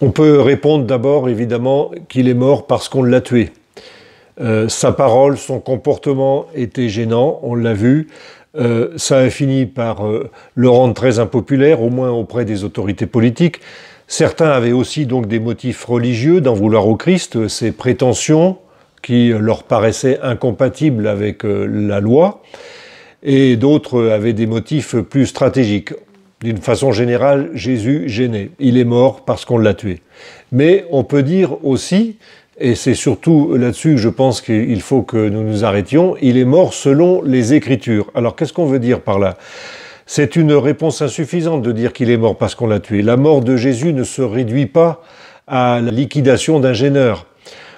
On peut répondre d'abord, évidemment, qu'il est mort parce qu'on l'a tué. Sa parole, son comportement était gênant, on l'a vu. Ça a fini par le rendre très impopulaire, au moins auprès des autorités politiques. Certains avaient aussi donc des motifs religieux d'en vouloir au Christ, ses prétentions qui leur paraissaient incompatibles avec la loi, et d'autres avaient des motifs plus stratégiques. D'une façon générale, Jésus gênait. Il est mort parce qu'on l'a tué. Mais on peut dire aussi, et c'est surtout là-dessus que je pense qu'il faut que nous nous arrêtions, il est mort selon les Écritures. Alors qu'est-ce qu'on veut dire par là ? C'est une réponse insuffisante de dire qu'il est mort parce qu'on l'a tué. La mort de Jésus ne se réduit pas à la liquidation d'un gêneur.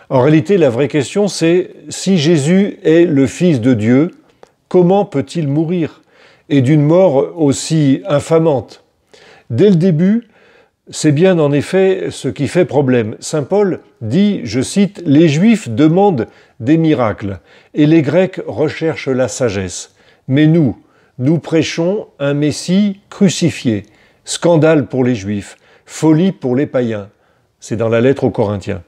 En réalité, la vraie question, c'est si Jésus est le Fils de Dieu, comment peut-il mourir ? Et d'une mort aussi infamante. Dès le début, c'est bien en effet ce qui fait problème. Saint Paul dit, je cite, « Les Juifs demandent des miracles et les Grecs recherchent la sagesse. Mais nous prêchons un Messie crucifié, scandale pour les Juifs, folie pour les païens. » C'est dans la lettre aux Corinthiens.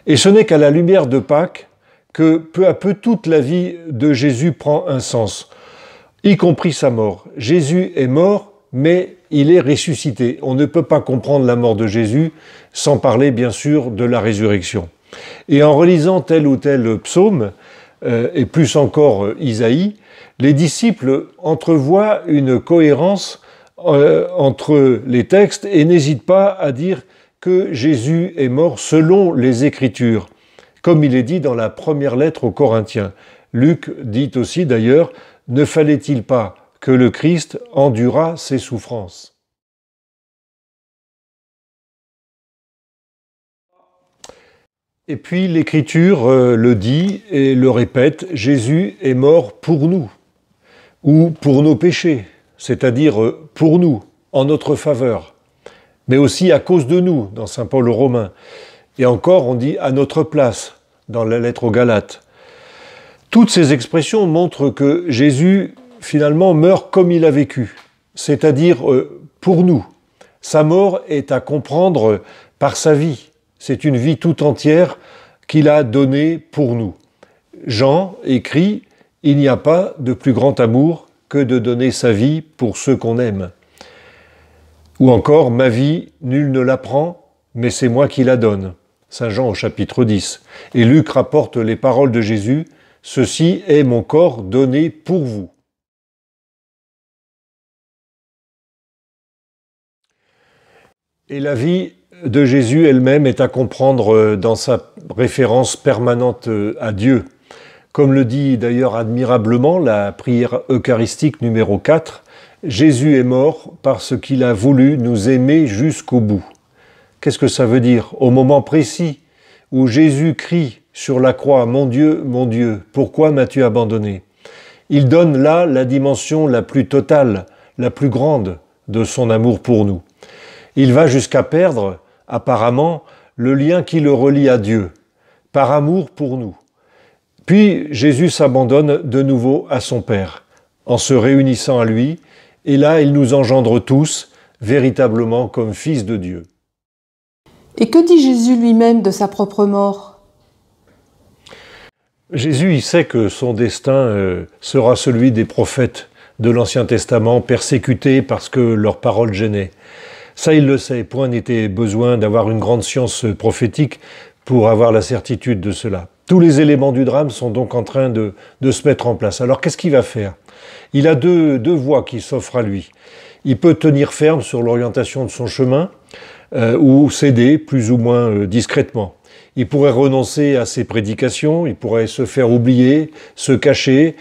Et ce n'est qu'à la lumière de Pâques que peu à peu toute la vie de Jésus prend un sens, y compris sa mort. Jésus est mort, mais il est ressuscité. On ne peut pas comprendre la mort de Jésus sans parler bien sûr de la résurrection. Et en relisant tel ou tel psaume, et plus encore Isaïe, les disciples entrevoient une cohérence entre les textes et n'hésitent pas à dire que Jésus est mort selon les Écritures, comme il est dit dans la première lettre aux Corinthiens. Luc dit aussi d'ailleurs, « Ne fallait-il pas que le Christ endurât ses souffrances ?» Et puis l'Écriture le dit et le répète, Jésus est mort pour nous, ou pour nos péchés, c'est-à-dire pour nous, en notre faveur, mais aussi à cause de nous, dans Saint Paul aux Romains. Et encore, on dit à notre place, dans la lettre aux Galates. Toutes ces expressions montrent que Jésus, finalement, meurt comme il a vécu, c'est-à-dire pour nous. Sa mort est à comprendre par sa vie. C'est une vie tout entière qu'il a donnée pour nous. Jean écrit « Il n'y a pas de plus grand amour que de donner sa vie pour ceux qu'on aime. » Ou encore « Ma vie, nul ne la prend, mais c'est moi qui la donne. » Saint Jean au chapitre 10. Et Luc rapporte les paroles de Jésus « Ceci est mon corps donné pour vous. » Et la vie de Jésus elle-même est à comprendre dans sa référence permanente à Dieu. Comme le dit d'ailleurs admirablement la prière eucharistique numéro 4, Jésus est mort parce qu'il a voulu nous aimer jusqu'au bout. Qu'est-ce que ça veut dire ? Au moment précis où Jésus crie sur la croix, mon Dieu, pourquoi m'as-tu abandonné ? Il donne là la dimension la plus totale, la plus grande de son amour pour nous. Il va jusqu'à perdre, apparemment, le lien qui le relie à Dieu, par amour pour nous. Puis Jésus s'abandonne de nouveau à son Père, en se réunissant à lui, et là il nous engendre tous, véritablement comme fils de Dieu. Et que dit Jésus lui-même de sa propre mort ? Jésus, il sait que son destin sera celui des prophètes de l'Ancien Testament, persécutés parce que leurs paroles gênaient. Ça, il le sait. Point n'était besoin d'avoir une grande science prophétique pour avoir la certitude de cela. Tous les éléments du drame sont donc en train de se mettre en place. Alors, qu'est-ce qu'il va faire ? Il a deux voies qui s'offrent à lui. Il peut tenir ferme sur l'orientation de son chemin ou céder plus ou moins discrètement. Il pourrait renoncer à ses prédications, il pourrait se faire oublier, se cacher,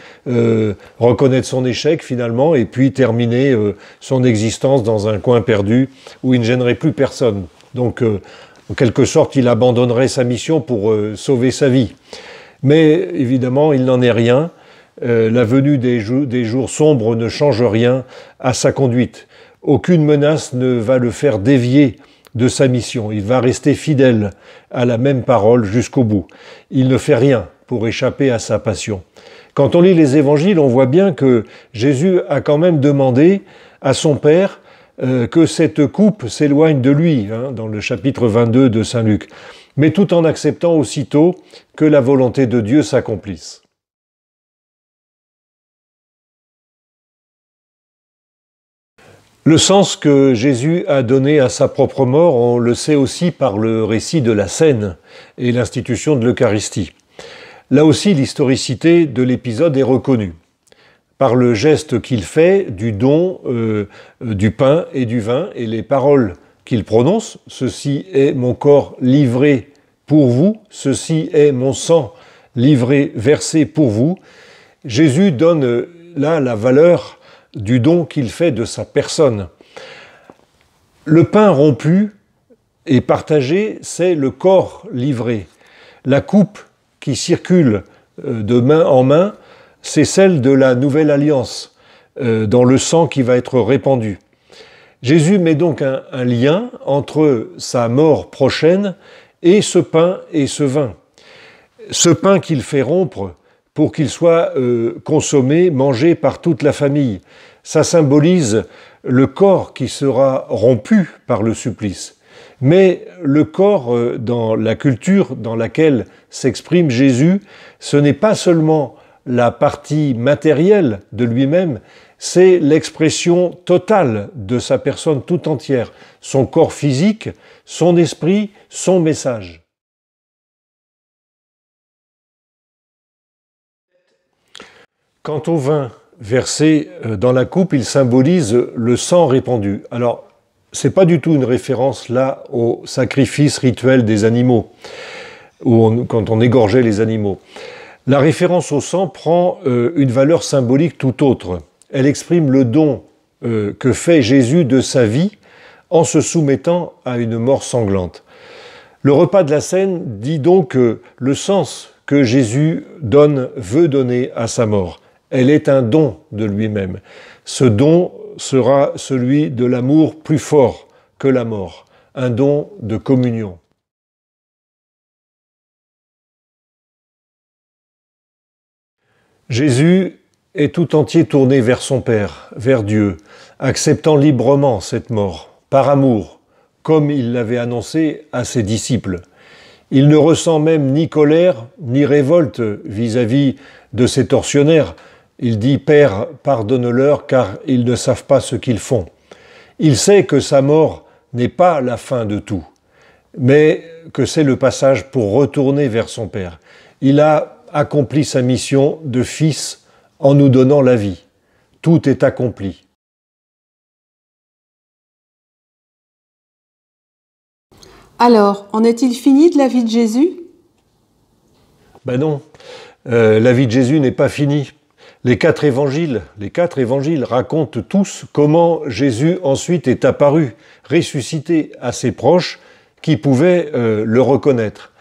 reconnaître son échec finalement, et puis terminer son existence dans un coin perdu où il ne gênerait plus personne. Donc, en quelque sorte, il abandonnerait sa mission pour sauver sa vie. Mais évidemment, il n'en est rien. La venue des jours sombres ne change rien à sa conduite. Aucune menace ne va le faire dévier de sa mission. Il va rester fidèle à la même parole jusqu'au bout. Il ne fait rien pour échapper à sa passion. Quand on lit les évangiles, on voit bien que Jésus a quand même demandé à son Père que cette coupe s'éloigne de lui, dans le chapitre 22 de Saint Luc, mais tout en acceptant aussitôt que la volonté de Dieu s'accomplisse. Le sens que Jésus a donné à sa propre mort, on le sait aussi par le récit de la scène et l'institution de l'Eucharistie. Là aussi, l'historicité de l'épisode est reconnue par le geste qu'il fait du don du pain et du vin et les paroles qu'il prononce. « Ceci est mon corps livré pour vous, ceci est mon sang livré, versé pour vous ». Jésus donne là la valeur du don qu'il fait de sa personne. Le pain rompu et partagé, c'est le corps livré. La coupe qui circule de main en main, c'est celle de la nouvelle alliance, dans le sang qui va être répandu. Jésus met donc un lien entre sa mort prochaine et ce pain et ce vin. Ce pain qu'il fait rompre pour qu'il soit consommé, mangé par toute la famille. Ça symbolise le corps qui sera rompu par le supplice. Mais le corps, dans la culture dans laquelle s'exprime Jésus, ce n'est pas seulement la partie matérielle de lui-même, c'est l'expression totale de sa personne tout entière, son corps physique, son esprit, son message. Quant au vin versé dans la coupe, il symbolise le sang répandu. Alors, c'est pas du tout une référence là au sacrifice rituel des animaux, quand on égorgeait les animaux. La référence au sang prend une valeur symbolique tout autre. Elle exprime le don que fait Jésus de sa vie en se soumettant à une mort sanglante. Le repas de la Seine dit donc le sens que Jésus veut donner à sa mort. Elle est un don de lui-même. Ce don sera celui de l'amour plus fort que la mort, un don de communion. Jésus est tout entier tourné vers son Père, vers Dieu, acceptant librement cette mort, par amour, comme il l'avait annoncé à ses disciples. Il ne ressent même ni colère, ni révolte vis-à-vis de ces tortionnaires. Il dit « Père, pardonne-leur, car ils ne savent pas ce qu'ils font ». Il sait que sa mort n'est pas la fin de tout, mais que c'est le passage pour retourner vers son Père. Il a accompli sa mission de Fils en nous donnant la vie. Tout est accompli. Alors, en est-il fini de la vie de Jésus ? Ben non, la vie de Jésus n'est pas finie. Les quatre évangiles racontent tous comment Jésus ensuite est apparu, ressuscité à ses proches qui pouvaient le reconnaître.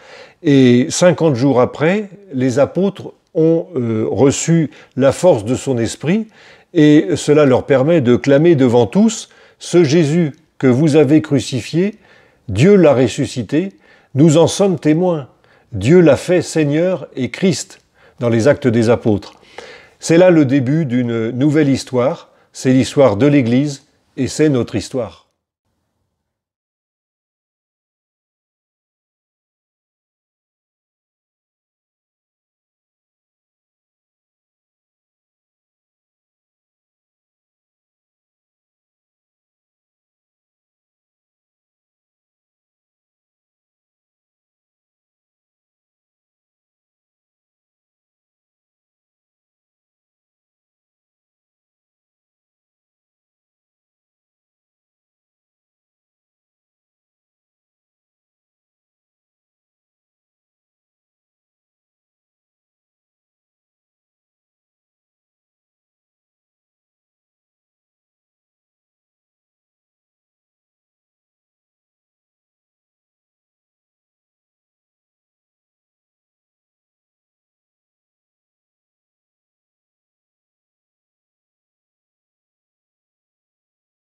Et 50 jours après, les apôtres ont reçu la force de son esprit et cela leur permet de clamer devant tous « Ce Jésus que vous avez crucifié, Dieu l'a ressuscité, nous en sommes témoins. Dieu l'a fait Seigneur et Christ » dans les Actes des Apôtres. C'est là le début d'une nouvelle histoire, c'est l'histoire de l'Église et c'est notre histoire.